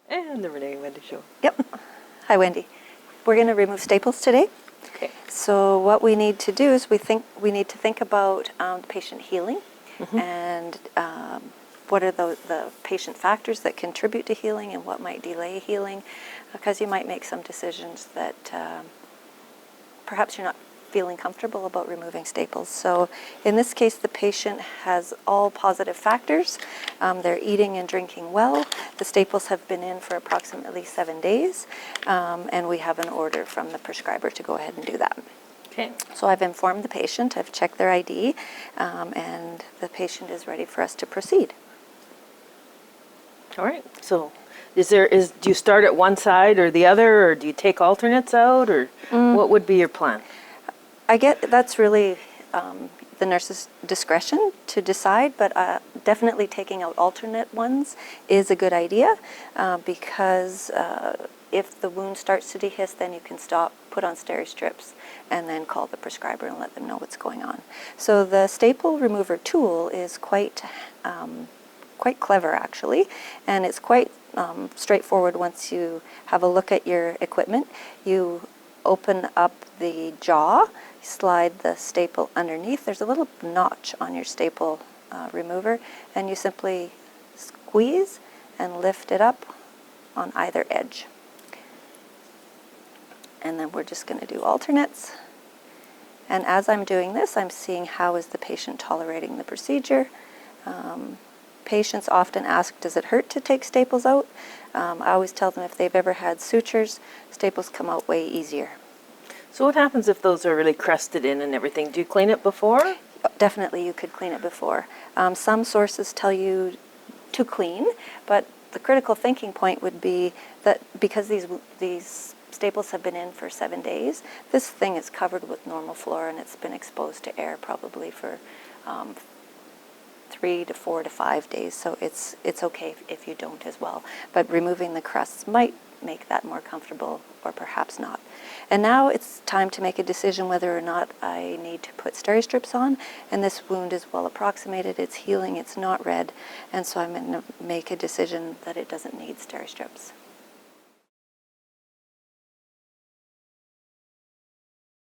And the Renee and Wendy Show. Yep. Hi, Wendy. We're going to remove staples today. Okay. So what we need to do is we need to think about patient healing and what are the patient factors that contribute to healing and what might delay healing, because you might make some decisions that perhaps you're not feeling comfortable about removing staples. So in this case, the patient has all positive factors. They're eating and drinking well. The staples have been in for approximately 7 days, and we have an order from the prescriber to go ahead and do that. Okay. So I've informed the patient, I've checked their ID, and the patient is ready for us to proceed. All right. So do you start at one side or the other, or do you take alternates out, or what would be your plan? I get that's really the nurse's discretion to decide, but definitely taking out alternate ones is a good idea because if the wound starts to dehisce, then you can stop, put on Steri-Strips, and then call the prescriber and let them know what's going on. So the staple remover tool is quite clever, actually, and it's quite straightforward. Once you have a look at your equipment, you open up the jaw, slide the staple underneath. There's a little notch on your staple remover, and you simply squeeze and lift it up on either edge. And then we're just going to do alternates. And as I'm doing this, I'm seeing how is the patient tolerating the procedure. Patients often ask, does it hurt to take staples out? I always tell them if they've ever had sutures, staples come out way easier. So what happens if those are really crusted in and everything? Do you clean it before? Definitely you could clean it before. Some sources tell you to clean, but the critical thinking point would be that because these staples have been in for 7 days, this thing is covered with normal flora and it's been exposed to air probably for 3 to 4 to 5 days, so it's okay if you don't as well. But removing the crusts might make that more comfortable or perhaps not. And now it's time to make a decision whether or not I need to put Steri-Strips on, and this wound is well approximated, it's healing, it's not red, and so I'm going to make a decision that it doesn't need Steri-Strips.